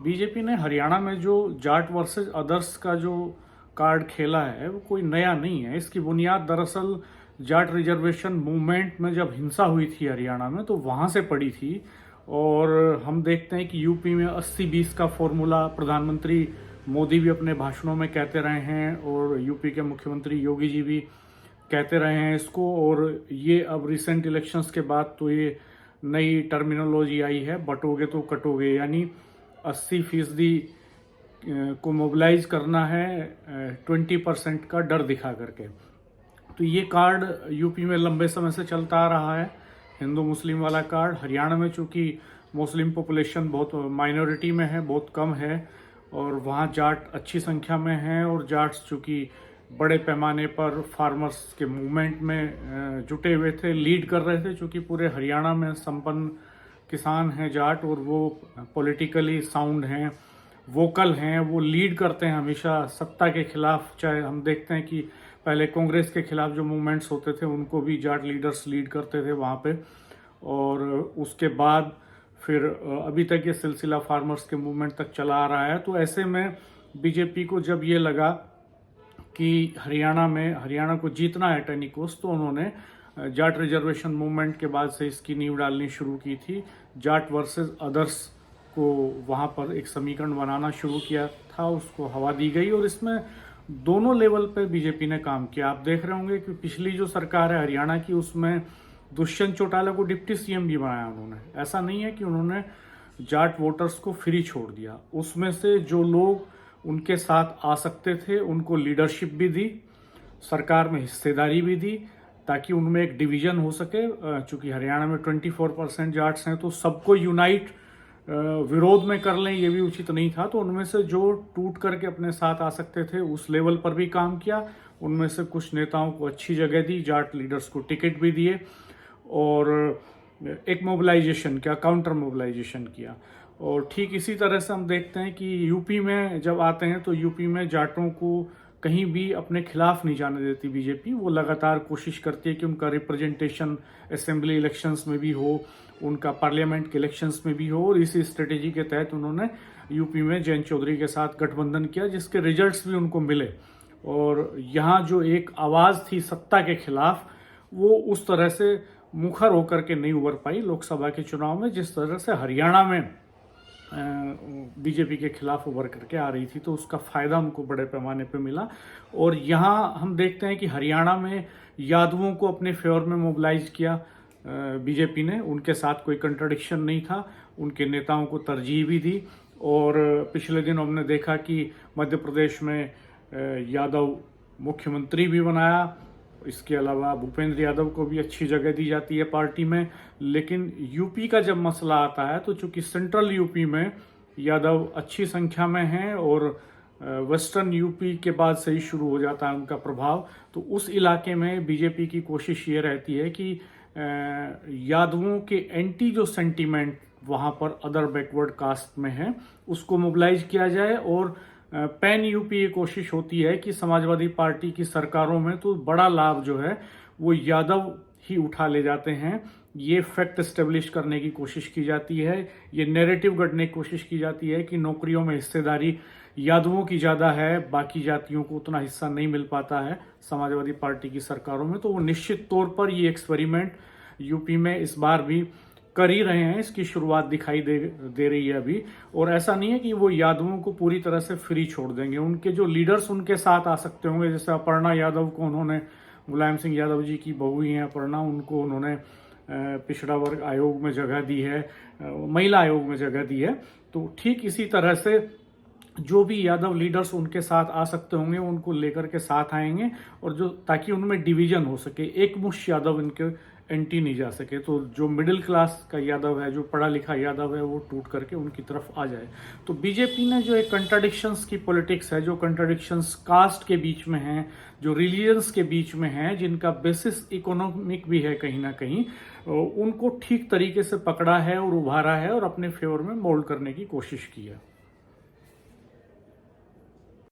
BJP ने हरियाणा में जो जाट वर्सेस अदर्स का जो कार्ड खेला है वो कोई नया नहीं है। इसकी बुनियाद दरअसल जाट रिजर्वेशन मूवमेंट में जब हिंसा हुई थी हरियाणा में तो वहां से पड़ी थी। और हम देखते हैं कि यूपी में 80-20 का फॉर्मूला प्रधानमंत्री मोदी भी अपने भाषणों में कहते रहे हैं और यूपी के मुख्यमंत्री योगी जी भी कहते रहे हैं इसको। और ये अब रिसेंट इलेक्शंस के बाद तो ये नई टर्मिनोलॉजी आई है, बटोगे तो कटोगे, यानी 80% को मोबिलाइज करना है 20% का डर दिखा करके। तो ये कार्ड यूपी में लंबे समय से चलता आ रहा है, हिंदू मुस्लिम वाला कार्ड। हरियाणा में चूंकि मुस्लिम पॉपुलेशन बहुत माइनॉरिटी में है, बहुत कम है, और वहाँ जाट अच्छी संख्या में हैं, और जाट्स चूंकि बड़े पैमाने पर फार्मर्स के मूवमेंट में जुटे हुए थे, लीड कर रहे थे, चूंकि पूरे हरियाणा में संपन्न किसान हैं जाट और वो पॉलिटिकली साउंड हैं, वोकल हैं, वो लीड करते हैं हमेशा सत्ता के खिलाफ। चाहे हम देखते हैं कि पहले कांग्रेस के खिलाफ जो मूवमेंट्स होते थे उनको भी जाट लीडर्स लीड करते थे वहाँ पे, और उसके बाद फिर अभी तक ये सिलसिला फार्मर्स के मूवमेंट तक चला आ रहा है। तो ऐसे में बीजेपी को जब ये लगा कि हरियाणा को जीतना है टेनिकोस, तो उन्होंने जाट रिजर्वेशन मूवमेंट के बाद से इसकी नींव डालनी शुरू की थी। जाट वर्सेस अदर्स को वहाँ पर एक समीकरण बनाना शुरू किया था, उसको हवा दी गई, और इसमें दोनों लेवल पे बीजेपी ने काम किया। आप देख रहे होंगे कि पिछली जो सरकार है हरियाणा की, उसमें दुष्यंत चौटाला को डिप्टी सीएम भी बनाया उन्होंने। ऐसा नहीं है कि उन्होंने जाट वोटर्स को फ्री छोड़ दिया, उसमें से जो लोग उनके साथ आ सकते थे उनको लीडरशिप भी दी, सरकार में हिस्सेदारी भी दी, ताकि उनमें एक डिवीजन हो सके। चूंकि हरियाणा में 24% जाट्स हैं, तो सबको यूनाइट विरोध में कर लें ये भी उचित नहीं था। तो उनमें से जो टूट करके अपने साथ आ सकते थे उस लेवल पर भी काम किया। उनमें से कुछ नेताओं को अच्छी जगह दी, जाट लीडर्स को टिकट भी दिए, और एक मोबिलाइजेशन किया, काउंटर मोबिलाइजेशन किया। और ठीक इसी तरह से हम देखते हैं कि यूपी में जब आते हैं तो यूपी में जाटों को कहीं भी अपने खिलाफ नहीं जाने देती बीजेपी। वो लगातार कोशिश करती है कि उनका रिप्रेजेंटेशन असेंबली इलेक्शंस में भी हो, उनका पार्लियामेंट के इलेक्शंस में भी हो, और इसी स्ट्रेटेजी के तहत उन्होंने यूपी में जयंत चौधरी के साथ गठबंधन किया, जिसके रिजल्ट्स भी उनको मिले। और यहाँ जो एक आवाज़ थी सत्ता के खिलाफ, वो उस तरह से मुखर होकर के नहीं उभर पाई लोकसभा के चुनाव में, जिस तरह से हरियाणा में बीजेपी के खिलाफ उभर करके आ रही थी। तो उसका फायदा उनको बड़े पैमाने पे मिला। और यहाँ हम देखते हैं कि हरियाणा में यादवों को अपने फेवर में मोबिलाइज किया बीजेपी ने, उनके साथ कोई कंट्राडिक्शन नहीं था, उनके नेताओं को तरजीह भी दी। और पिछले दिन हमने देखा कि मध्य प्रदेश में यादव मुख्यमंत्री भी बनाया। इसके अलावा भूपेंद्र यादव को भी अच्छी जगह दी जाती है पार्टी में। लेकिन यूपी का जब मसला आता है तो चूंकि सेंट्रल यूपी में यादव अच्छी संख्या में हैं, और वेस्टर्न यूपी के बाद से ही शुरू हो जाता है उनका प्रभाव, तो उस इलाके में बीजेपी की कोशिश ये रहती है कि यादवों के एंटी जो सेंटीमेंट वहाँ पर अदर बैकवर्ड कास्ट में है उसको मोबिलाइज किया जाए। और पैन यूपी ये कोशिश होती है कि समाजवादी पार्टी की सरकारों में तो बड़ा लाभ जो है वो यादव ही उठा ले जाते हैं। ये फैक्ट एस्टेब्लिश करने की कोशिश की जाती है, ये नैरेटिव गढ़ने की कोशिश की जाती है कि नौकरियों में हिस्सेदारी यादवों की ज़्यादा है, बाकी जातियों को उतना हिस्सा नहीं मिल पाता है समाजवादी पार्टी की सरकारों में। तो वो निश्चित तौर पर ये एक्सपेरिमेंट यूपी में इस बार भी कर ही रहे हैं, इसकी शुरुआत दिखाई दे रही है अभी। और ऐसा नहीं है कि वो यादवों को पूरी तरह से फ्री छोड़ देंगे, उनके जो लीडर्स उनके साथ आ सकते होंगे, जैसे अपर्णा यादव को उन्होंने, मुलायम सिंह यादव जी की बहू ही हैं अपर्णा, उनको उन्होंने पिछड़ा वर्ग आयोग में जगह दी है, महिला आयोग में जगह दी है। तो ठीक इसी तरह से जो भी यादव लीडर्स उनके साथ आ सकते होंगे उनको लेकर के साथ आएंगे, और जो ताकि उनमें डिवीजन हो सके, एक मुश्त यादव इनके एंटी नहीं जा सके। तो जो मिडिल क्लास का यादव है, जो पढ़ा लिखा यादव है, वो टूट करके उनकी तरफ आ जाए। तो बीजेपी ने जो एक कंट्राडिक्शंस की पॉलिटिक्स है, जो कंट्राडिक्शंस कास्ट के बीच में हैं, जो रिलीजन्स के बीच में हैं, जिनका बेसिस इकोनॉमिक भी है कहीं ना कहीं, उनको ठीक तरीके से पकड़ा है और उभारा है और अपने फेवर में मोल्ड करने की कोशिश की है।